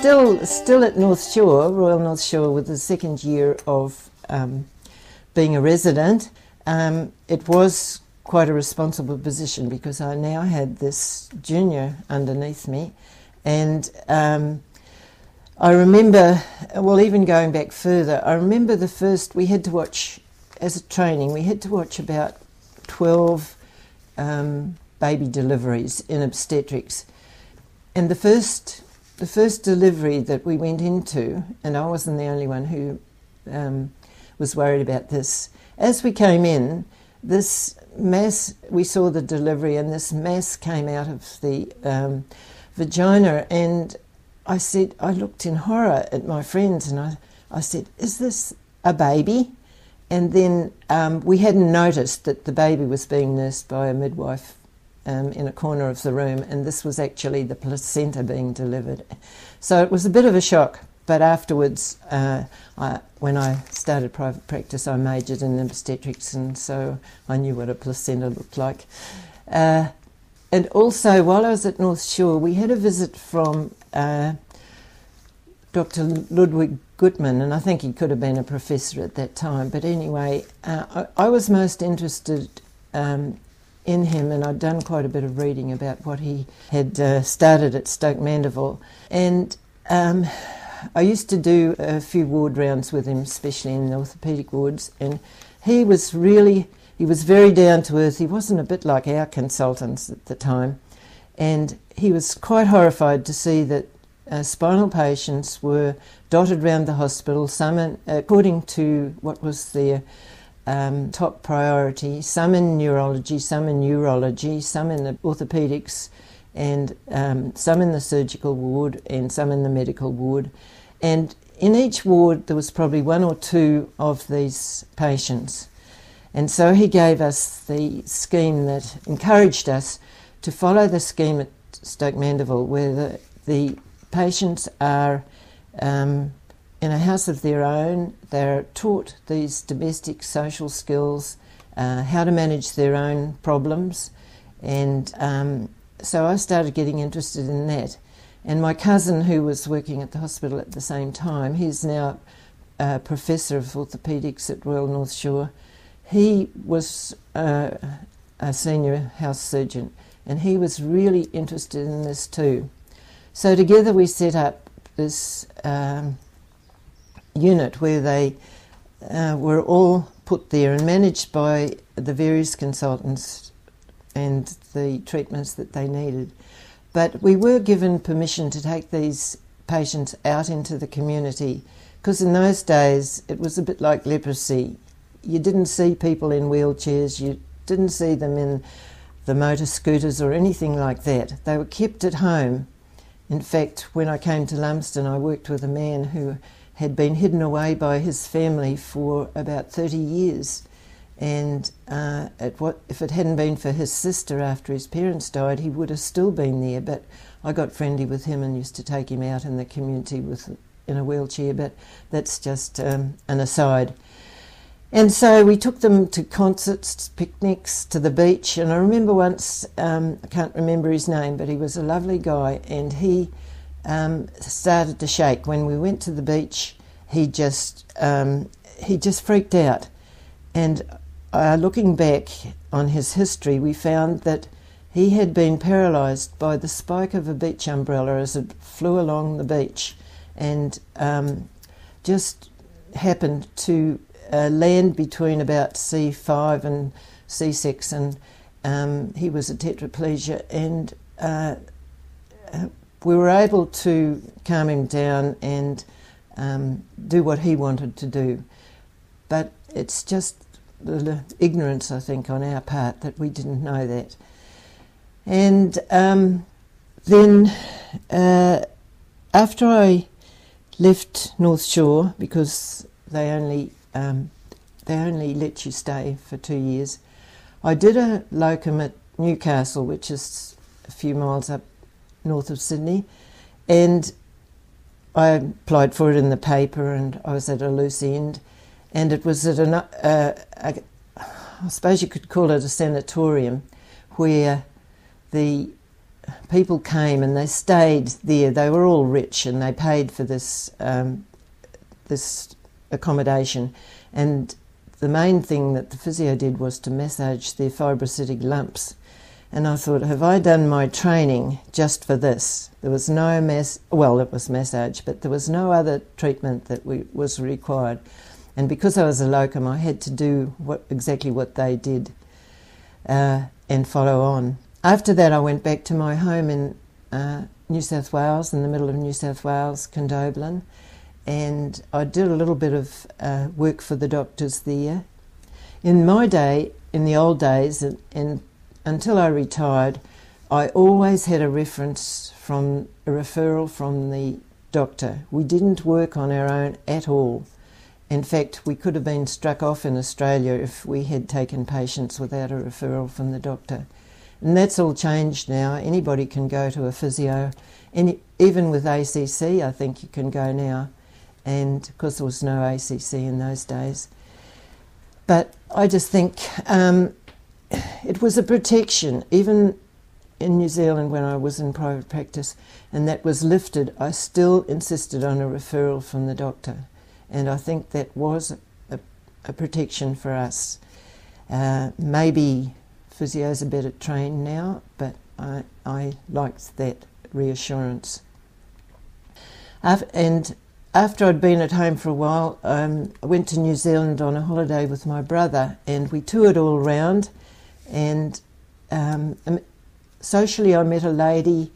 still at North Shore, Royal North Shore, with the second year of being a resident. It was quite a responsible position because I now had this junior underneath me, and I remember, well, even going back further, I remember we had to watch, as a training, we had to watch about 12 baby deliveries in obstetrics. And the first delivery that we went into, and I wasn't the only one who was worried about this, as we came in, this mass, we saw the delivery, and this mass came out of the vagina, and I looked in horror at my friends, and I said, "Is this a baby?" And then we hadn't noticed that the baby was being nursed by a midwife in a corner of the room, and this was actually the placenta being delivered. So it was a bit of a shock, but afterwards, when I started private practice, I majored in obstetrics, and so I knew what a placenta looked like. And also, while I was at North Shore, we had a visit from Dr. Ludwig Goodman, and I think he could have been a professor at that time. But anyway, I was most interested in him, and I'd done quite a bit of reading about what he had started at Stoke Mandeville. And I used to do a few ward rounds with him, especially in the orthopaedic wards, and he was very down to earth. He wasn't a bit like our consultants at the time, and he was quite horrified to see that spinal patients were dotted around the hospital, some according to what was their top priority, some in neurology, some in urology, some in the orthopaedics, and some in the surgical ward, and some in the medical ward. And in each ward there was probably one or two of these patients. And so he gave us the scheme that encouraged us to follow the scheme at Stoke Mandeville, where the patients are in a house of their own. They're taught these domestic social skills, how to manage their own problems, and so I started getting interested in that. And my cousin, who was working at the hospital at the same time, he's now a professor of orthopaedics at Royal North Shore. He was a senior house surgeon, and he was really interested in this too. So together we set up this unit where they were all put there and managed by the various consultants and the treatments that they needed. But we were given permission to take these patients out into the community, because in those days it was a bit like leprosy. You didn't see people in wheelchairs, you didn't see them in the motor scooters or anything like that. They were kept at home. In fact, when I came to Lumsden, I worked with a man who had been hidden away by his family for about 30 years. And if it hadn't been for his sister after his parents died, he would have still been there. But I got friendly with him and used to take him out in the community in a wheelchair, but that's just an aside. And so we took them to concerts, picnics, to the beach. And I remember once, I can't remember his name, but he was a lovely guy, and he started to shake. When we went to the beach, he just freaked out. And looking back on his history, we found that he had been paralysed by the spike of a beach umbrella as it flew along the beach, and just happened to land between about C5 and C6, and he was a tetraplegia, and we were able to calm him down and do what he wanted to do. But it's just the ignorance, I think, on our part that we didn't know that. And then after I left North Shore, because they only let you stay for 2 years, I did a locum at Newcastle, which is a few miles up north of Sydney, and I applied for it in the paper, and I was at a loose end, and it was at I suppose you could call it a sanatorium, where the people came and they stayed there. They were all rich and they paid for this this accommodation. And the main thing that the physio did was to massage their fibrocytic lumps. And I thought, have I done my training just for this? There was no it was massage, but there was no other treatment that was required. And because I was a locum, I had to do exactly what they did and follow on. After that, I went back to my home in New South Wales, in the middle of New South Wales, Condobolin, and I did a little bit of work for the doctors there. In my day, in the old days, and until I retired, I always had a reference from a referral from the doctor. We didn't work on our own at all. In fact, we could have been struck off in Australia if we had taken patients without a referral from the doctor. And that's all changed now. Anybody can go to a physio. Even with ACC, I think you can go now. And of course there was no ACC in those days. But I just think it was a protection. Even in New Zealand when I was in private practice and that was lifted, I still insisted on a referral from the doctor. And I think that was a protection for us. Maybe physios are better trained now, but I liked that reassurance. And after I'd been at home for a while, I went to New Zealand on a holiday with my brother, and we toured all around. And socially, I met a lady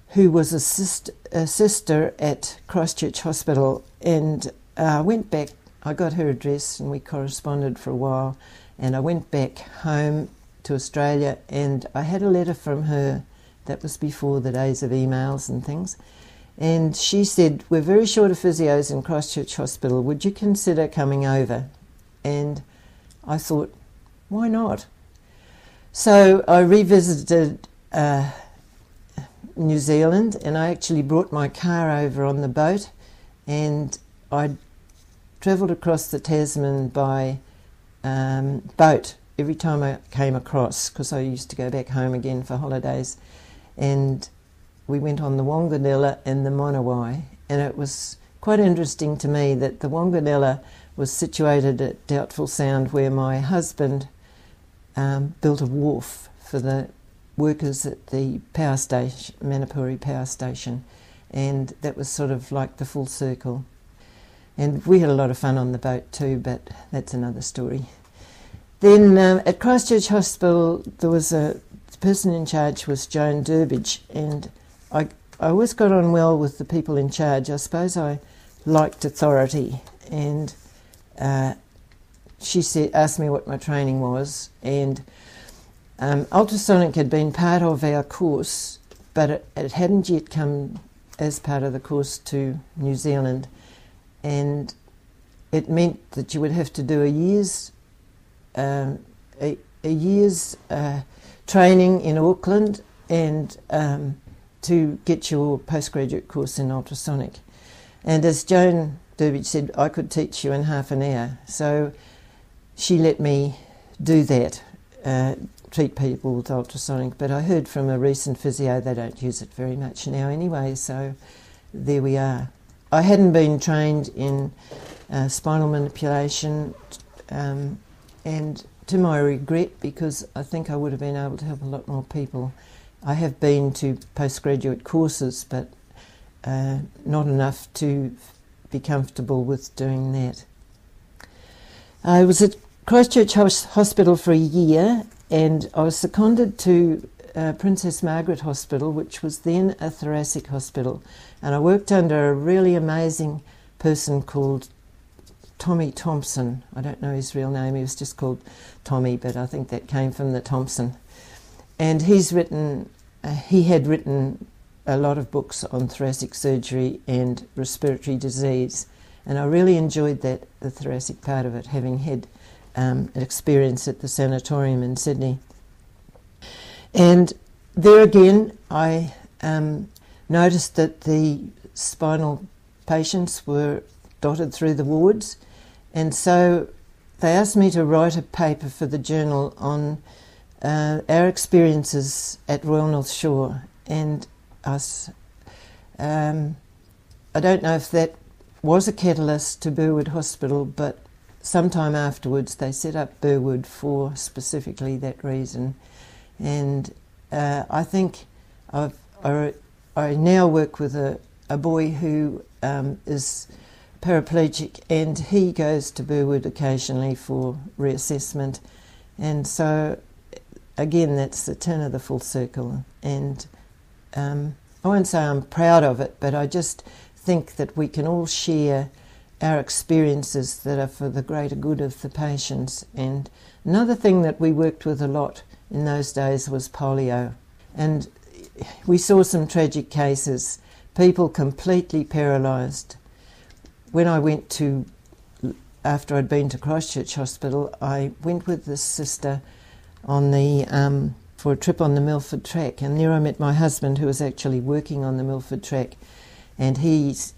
who was a sister at Christchurch Hospital, and I went back. I got her address, and we corresponded for a while. And I went back home to Australia, and I had a letter from her. That was before the days of emails and things. And she said, "We're very short of physios in Christchurch Hospital. Would you consider coming over?" And I thought, why not? So I revisited New Zealand, and I actually brought my car over on the boat, and I travelled across the Tasman by boat every time I came across, because I used to go back home again for holidays. And we went on the Wanganui and the Wanganui, and it was quite interesting to me that the Wanganui was situated at Doubtful Sound, where my husband built a wharf for the workers at the power station, Manapuri Power Station, and that was sort of like the full circle. And we had a lot of fun on the boat too, but that's another story. Then at Christchurch Hospital, there was the person in charge was Joan Durbidge, and I always got on well with the people in charge. I suppose I liked authority, and she asked me what my training was, and ultrasonic had been part of our course, but it hadn't yet come as part of the course to New Zealand, and it meant that you would have to do a year's training in Auckland and to get your postgraduate course in ultrasonic. And as Joan Durbidge said, I could teach you in half an hour. So she let me do that, treat people with ultrasonic. But I heard from a recent physio they don't use it very much now anyway, so there we are. I hadn't been trained in spinal manipulation, and to my regret, because I think I would have been able to help a lot more people. I have been to postgraduate courses, but not enough to be comfortable with doing that. I was at Christchurch Hospital for a year, and I was seconded to Princess Margaret Hospital, which was then a thoracic hospital, and I worked under a really amazing person called Tommy Thompson. I don't know his real name, he was just called Tommy, but I think that came from the Thompson. And he had written a lot of books on thoracic surgery and respiratory disease, and I really enjoyed the thoracic part of it, having had an experience at the sanatorium in Sydney. And there again, I noticed that the spinal patients were dotted through the wards, and so they asked me to write a paper for the journal on our experiences at Royal North Shore, and us. I don't know if that was a catalyst to Burwood Hospital, but sometime afterwards they set up Burwood for specifically that reason. And I think I now work with a boy who is paraplegic, and he goes to Burwood occasionally for reassessment. And so, again, that's the turn of the full circle. And I won't say I'm proud of it, but I just think that we can all share our experiences that are for the greater good of the patients. And another thing that we worked with a lot in those days was polio. And we saw some tragic cases, people completely paralysed. When I went to, after I'd been to Christchurch Hospital, I went with this sister on the for a trip on the Milford Track, and there I met my husband, who was actually working on the Milford Track, and his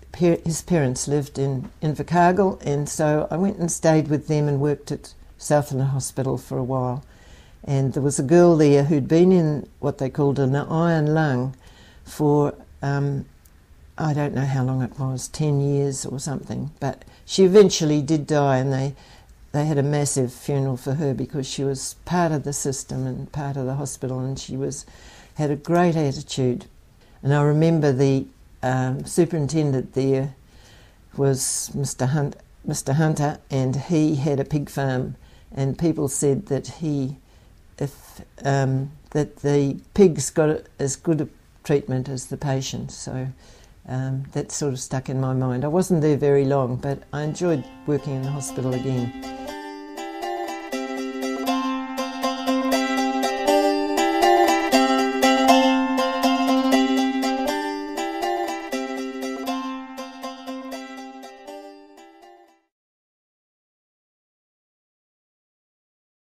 parents lived in Invercargill, and so I went and stayed with them and worked at Southland Hospital for a while. And there was a girl there who'd been in what they called an iron lung for I don't know how long it was, 10 years or something, but she eventually did die, and they had a massive funeral for her because she was part of the system and part of the hospital, and she had a great attitude. And I remember the superintendent there was Mr. Hunter, and he had a pig farm, and people said that that the pigs got as good a treatment as the patients. So that sort of stuck in my mind. I wasn't there very long, but I enjoyed working in the hospital again.